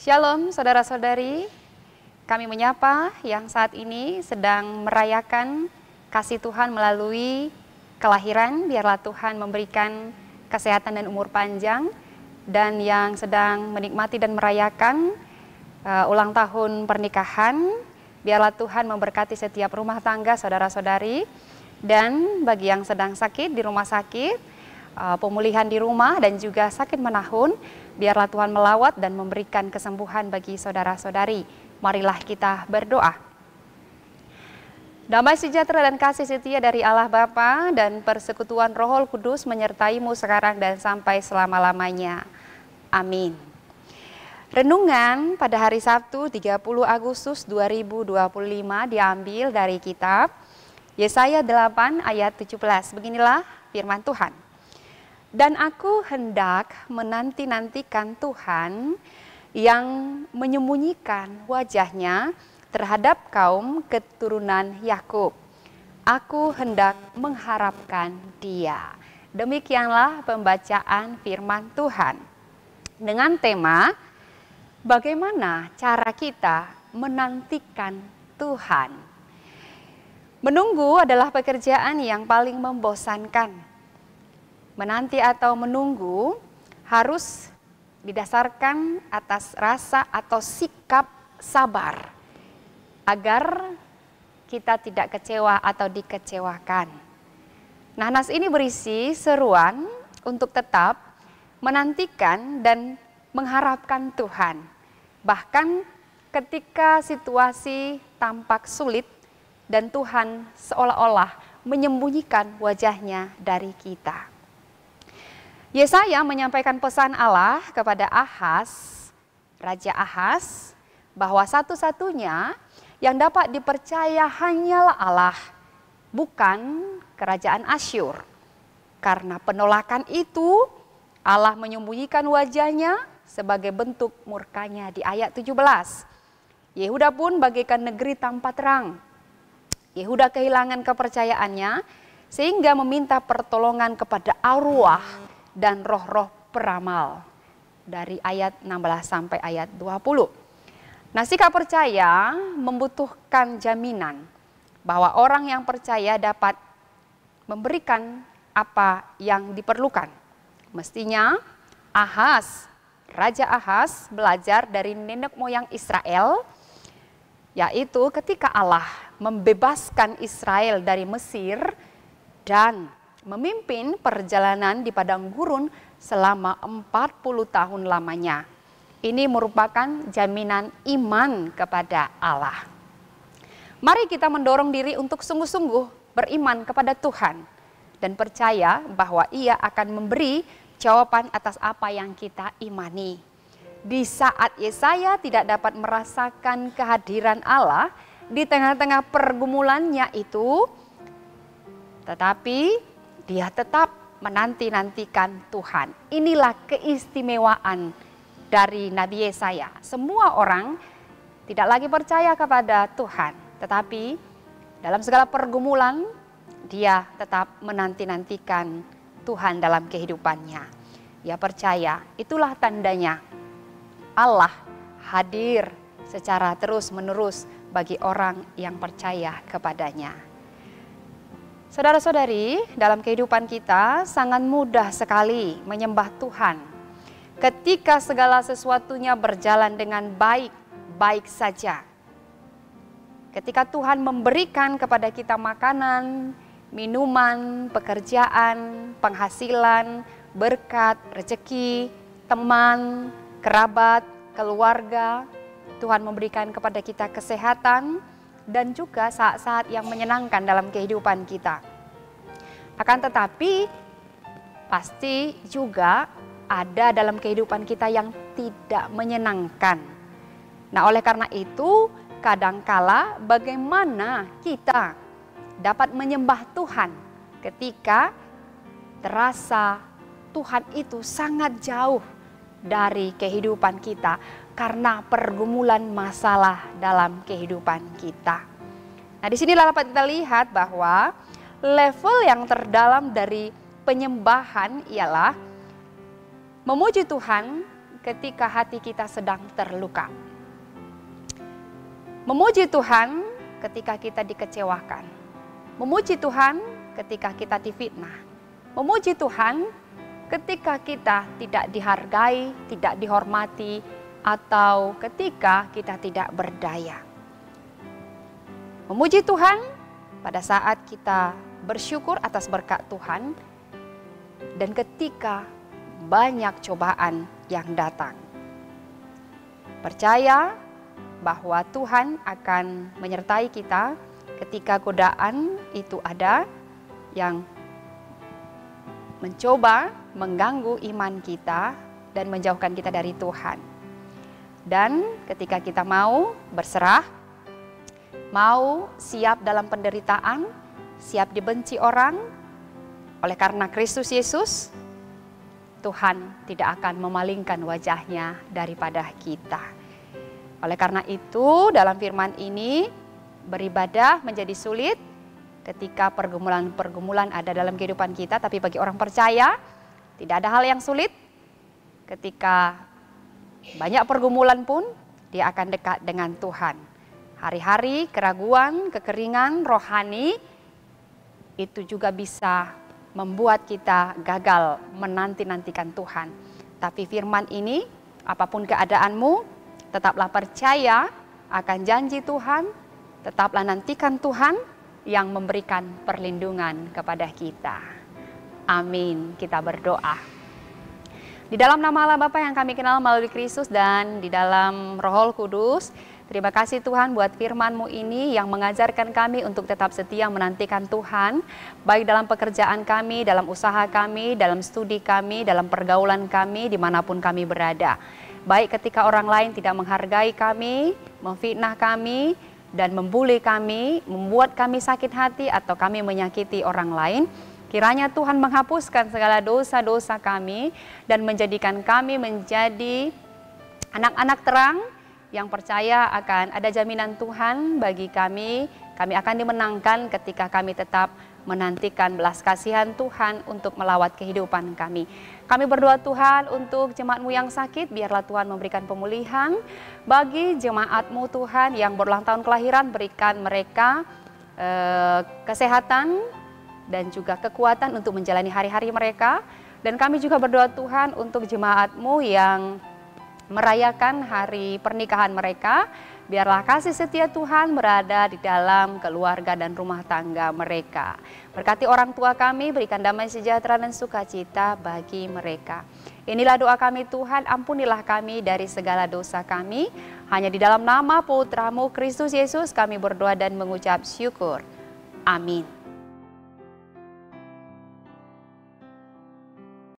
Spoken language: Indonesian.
Shalom saudara-saudari, kami menyapa yang saat ini sedang merayakan kasih Tuhan melalui kelahiran. Biarlah Tuhan memberikan kesehatan dan umur panjang, dan yang sedang menikmati dan merayakan ulang tahun pernikahan, biarlah Tuhan memberkati setiap rumah tangga saudara-saudari. Dan bagi yang sedang sakit di rumah sakit, pemulihan di rumah dan juga sakit menahun, biarlah Tuhan melawat dan memberikan kesembuhan bagi saudara-saudari. Marilah kita berdoa. Damai sejahtera dan kasih setia dari Allah Bapa dan persekutuan Roh Kudus menyertaimu sekarang dan sampai selama-lamanya. Amin. Renungan pada hari Sabtu 30 Agustus 2025 diambil dari kitab Yesaya 8 ayat 17. Beginilah firman Tuhan. Dan aku hendak menanti-nantikan Tuhan yang menyembunyikan wajahnya terhadap kaum keturunan Yakub. Aku hendak mengharapkan Dia. Demikianlah pembacaan firman Tuhan. Dengan tema, bagaimana cara kita menantikan Tuhan. Menunggu adalah pekerjaan yang paling membosankan. Menanti atau menunggu harus didasarkan atas rasa atau sikap sabar agar kita tidak kecewa atau dikecewakan. Nah, nas ini berisi seruan untuk tetap menantikan dan mengharapkan Tuhan. Bahkan ketika situasi tampak sulit dan Tuhan seolah-olah menyembunyikan wajahnya dari kita. Yesaya menyampaikan pesan Allah kepada Ahaz, Raja Ahaz, bahwa satu-satunya yang dapat dipercaya hanyalah Allah, bukan kerajaan Asyur. Karena penolakan itu, Allah menyembunyikan wajahnya sebagai bentuk murkanya di ayat 17. Yehuda pun bagaikan negeri tanpa terang. Yehuda kehilangan kepercayaannya sehingga meminta pertolongan kepada arwah dan roh-roh peramal dari ayat 16 sampai ayat 20. Nah, sikap percaya membutuhkan jaminan bahwa orang yang percaya dapat memberikan apa yang diperlukan. Mestinya Ahaz, Raja Ahaz belajar dari nenek moyang Israel, yaitu ketika Allah membebaskan Israel dari Mesir dan memimpin perjalanan di padang gurun selama 40 tahun lamanya. Ini merupakan jaminan iman kepada Allah. Mari kita mendorong diri untuk sungguh-sungguh beriman kepada Tuhan dan percaya bahwa Ia akan memberi jawaban atas apa yang kita imani. Di saat Yesaya tidak dapat merasakan kehadiran Allah di tengah-tengah pergumulannya itu, tetapi dia tetap menanti-nantikan Tuhan. Inilah keistimewaan dari Nabi Yesaya. Semua orang tidak lagi percaya kepada Tuhan, tetapi dalam segala pergumulan dia tetap menanti-nantikan Tuhan dalam kehidupannya. Dia percaya, itulah tandanya Allah hadir secara terus-menerus bagi orang yang percaya kepadanya. Saudara-saudari, dalam kehidupan kita sangat mudah sekali menyembah Tuhan ketika segala sesuatunya berjalan dengan baik-baik saja. Ketika Tuhan memberikan kepada kita makanan, minuman, pekerjaan, penghasilan, berkat, rezeki, teman, kerabat, keluarga, Tuhan memberikan kepada kita kesehatan, dan juga saat-saat yang menyenangkan dalam kehidupan kita. Akan tetapi, pasti juga ada dalam kehidupan kita yang tidak menyenangkan. Nah, oleh karena itu, kadangkala bagaimana kita dapat menyembah Tuhan ketika terasa Tuhan itu sangat jauh dari kehidupan kita karena pergumulan masalah dalam kehidupan kita. Nah, di sini dapat kita lihat bahwa level yang terdalam dari penyembahan ialah memuji Tuhan ketika hati kita sedang terluka. Memuji Tuhan ketika kita dikecewakan. Memuji Tuhan ketika kita difitnah. Memuji Tuhan ketika kita tidak dihargai, tidak dihormati, atau ketika kita tidak berdaya. Memuji Tuhan pada saat kita bersyukur atas berkat Tuhan dan ketika banyak cobaan yang datang. Percaya bahwa Tuhan akan menyertai kita ketika godaan itu ada yang mencoba mengganggu iman kita dan menjauhkan kita dari Tuhan. Dan ketika kita mau berserah, mau siap dalam penderitaan, siap dibenci orang, oleh karena Kristus Yesus, Tuhan tidak akan memalingkan wajahnya daripada kita. Oleh karena itu, dalam firman ini, beribadah menjadi sulit ketika pergumulan-pergumulan ada dalam kehidupan kita. Tapi bagi orang percaya, tidak ada hal yang sulit. Ketika banyak pergumulan pun, dia akan dekat dengan Tuhan. Hari-hari keraguan, kekeringan, rohani, itu juga bisa membuat kita gagal menanti-nantikan Tuhan. Tapi firman ini, apapun keadaanmu, tetaplah percaya akan janji Tuhan, tetaplah nantikan Tuhan yang memberikan perlindungan kepada kita. Amin. Kita berdoa. Di dalam nama Allah Bapa yang kami kenal melalui Kristus dan di dalam Roh Kudus, terima kasih Tuhan buat firman-Mu ini yang mengajarkan kami untuk tetap setia menantikan Tuhan, baik dalam pekerjaan kami, dalam usaha kami, dalam studi kami, dalam pergaulan kami, dimanapun kami berada. Baik ketika orang lain tidak menghargai kami, memfitnah kami, dan membuli kami, membuat kami sakit hati atau kami menyakiti orang lain, kiranya Tuhan menghapuskan segala dosa-dosa kami dan menjadikan kami menjadi anak-anak terang yang percaya akan ada jaminan Tuhan bagi kami. Kami akan dimenangkan ketika kami tetap menantikan belas kasihan Tuhan untuk melawat kehidupan kami. Kami berdoa Tuhan untuk jemaat-Mu yang sakit, biarlah Tuhan memberikan pemulihan. Bagi jemaat-Mu Tuhan yang berulang tahun kelahiran, berikan mereka kesehatan dan juga kekuatan untuk menjalani hari-hari mereka. Dan kami juga berdoa Tuhan untuk jemaat-Mu yang merayakan hari pernikahan mereka. Biarlah kasih setia Tuhan berada di dalam keluarga dan rumah tangga mereka. Berkati orang tua kami, berikan damai sejahtera dan sukacita bagi mereka. Inilah doa kami Tuhan, ampunilah kami dari segala dosa kami. Hanya di dalam nama Putra-Mu Kristus Yesus kami berdoa dan mengucap syukur. Amin.